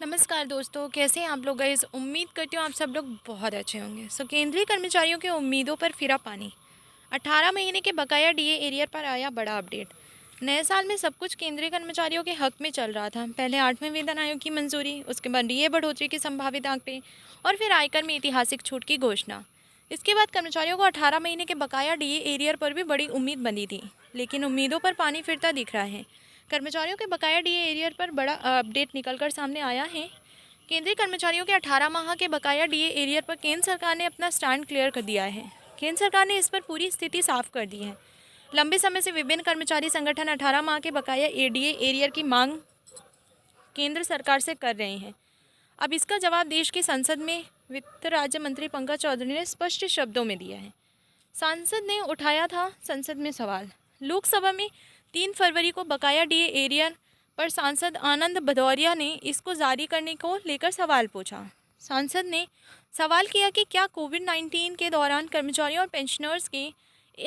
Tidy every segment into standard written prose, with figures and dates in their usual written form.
नमस्कार दोस्तों, कैसे हैं आप लोग। गाइस, उम्मीद करती हूँ आप सब लोग बहुत अच्छे होंगे। केंद्रीय कर्मचारियों की उम्मीदों पर फिरा पानी। 18 महीने के बकाया डीए एरियर पर आया बड़ा अपडेट। नए साल में सब कुछ केंद्रीय कर्मचारियों के हक में चल रहा था। पहले 8वें वेतन आयोग की मंजूरी, उसके बाद डीए बढ़ोतरी के संभावित आंकड़े और फिर आयकर में ऐतिहासिक छूट की घोषणा। इसके बाद कर्मचारियों को 18 महीने के बकाया डीए एरियर पर भी बड़ी उम्मीद बनी थी, लेकिन उम्मीदों पर पानी फिरता दिख रहा है। कर्मचारियों के बकाया डीए एरियर पर बड़ा अपडेट निकलकर सामने आया है। केंद्रीय कर्मचारियों के 18 माह के बकाया डीए एरियर पर केंद्र सरकार ने अपना स्टैंड क्लियर कर दिया है। केंद्र सरकार ने इस पर पूरी स्थिति साफ कर दी है। लंबे समय से विभिन्न कर्मचारी संगठन 18 माह के बकाया एडीए एरियर की मांग केंद्र सरकार से कर रहे हैं। अब इसका जवाब देश की संसद में वित्त राज्य मंत्री पंकज चौधरी ने स्पष्ट शब्दों में दिया है। सांसद ने उठाया था संसद में सवाल। लोकसभा में 3 फरवरी को बकाया डीए एरियर पर सांसद आनंद भदौरिया ने इसको जारी करने को लेकर सवाल पूछा। सांसद ने सवाल किया कि क्या कोविड-19 के दौरान कर्मचारियों और पेंशनर्स के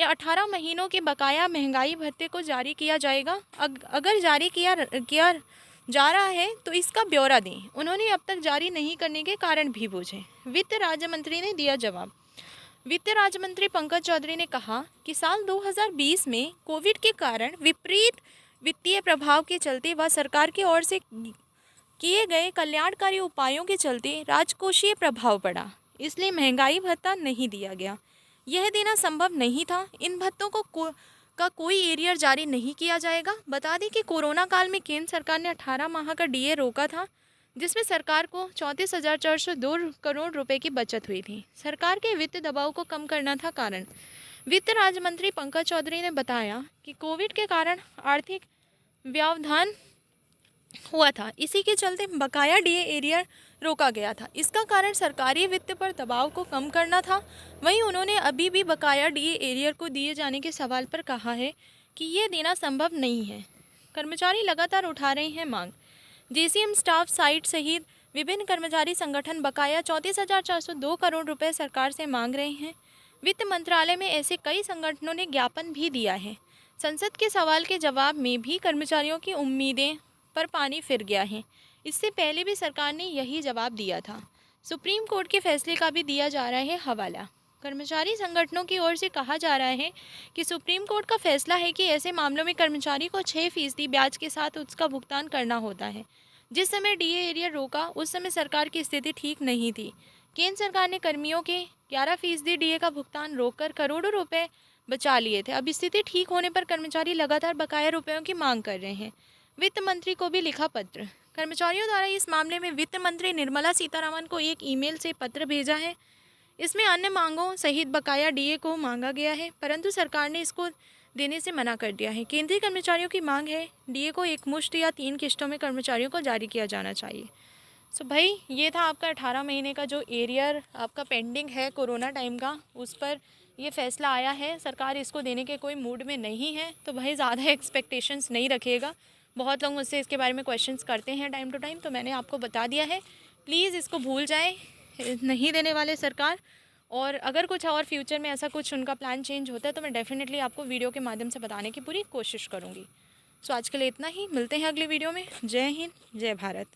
18 महीनों के बकाया महंगाई भत्ते को जारी किया जाएगा। अगर जारी किया जा रहा है तो इसका ब्यौरा दें। उन्होंने अब तक जारी नहीं करने के कारण भी पूछे। वित्त राज्य मंत्री ने दिया जवाब। वित्त राज्य मंत्री पंकज चौधरी ने कहा कि साल 2020 में कोविड के कारण विपरीत वित्तीय प्रभाव के चलते व सरकार की ओर से किए गए कल्याणकारी उपायों के चलते राजकोषीय प्रभाव पड़ा, इसलिए महंगाई भत्ता नहीं दिया गया। यह देना संभव नहीं था। इन भत्तों का कोई एरियर जारी नहीं किया जाएगा। बता दें कि कोरोना काल में केंद्र सरकार ने 18 माह का डीए रोका था, जिसमें सरकार को 34,402 करोड़ रुपए की बचत हुई थी। सरकार के वित्त दबाव को कम करना था कारण। वित्त राज्य मंत्री पंकज चौधरी ने बताया कि कोविड के कारण आर्थिक व्यवधान हुआ था, इसी के चलते बकाया डीए एरियर रोका गया था। इसका कारण सरकारी वित्त पर दबाव को कम करना था। वहीं उन्होंने अभी भी बकाया डीए एरियर को दिए जाने के सवाल पर कहा है कि ये देना संभव नहीं है। कर्मचारी लगातार उठा रहे हैं मांग। जेसीएम स्टाफ साइट सहित विभिन्न कर्मचारी संगठन बकाया 34,402 करोड़ रुपए सरकार से मांग रहे हैं। वित्त मंत्रालय में ऐसे कई संगठनों ने ज्ञापन भी दिया है। संसद के सवाल के जवाब में भी कर्मचारियों की उम्मीदें पर पानी फिर गया है। इससे पहले भी सरकार ने यही जवाब दिया था। सुप्रीम कोर्ट के फैसले का भी दिया जा रहा है हवाला। कर्मचारी संगठनों की ओर से कहा जा रहा है कि सुप्रीम कोर्ट का फैसला है कि ऐसे मामलों में कर्मचारी को 6% ब्याज के साथ उसका भुगतान करना होता है। जिस समय डीए एरियर रोका उस समय सरकार की स्थिति ठीक नहीं थी। केंद्र सरकार ने कर्मियों के 11% डीए का भुगतान रोककर करोड़ों रुपए बचा लिए थे। अब स्थिति ठीक होने पर कर्मचारी लगातार बकाया रुपयों की मांग कर रहे हैं। वित्त मंत्री को भी लिखा पत्र। कर्मचारियों द्वारा इस मामले में वित्त मंत्री निर्मला सीतारमण को एक ईमेल से पत्र भेजा है। इसमें अन्य मांगों सहित बकाया डीए को मांगा गया है, परंतु सरकार ने इसको देने से मना कर दिया है। केंद्रीय कर्मचारियों की मांग है डीए को एक मुश्त या 3 किस्तों में कर्मचारियों को जारी किया जाना चाहिए। भाई, ये था आपका 18 महीने का जो एरियर आपका पेंडिंग है कोरोना टाइम का, उस पर ये फैसला आया है। सरकार इसको देने के कोई मूड में नहीं है, तो भाई ज़्यादा एक्सपेक्टेशंस नहीं रखिएगा। बहुत लोग मुझसे इसके बारे में क्वेश्चंस करते हैं टाइम टू टाइम, तो मैंने आपको बता दिया है। प्लीज़ इसको भूल जाएं, नहीं देने वाले सरकार। और अगर कुछ और फ्यूचर में ऐसा कुछ उनका प्लान चेंज होता है तो मैं डेफिनेटली आपको वीडियो के माध्यम से बताने की पूरी कोशिश करूँगी। आज के लिए इतना ही। मिलते हैं अगले वीडियो में। जय हिंद, जय भारत।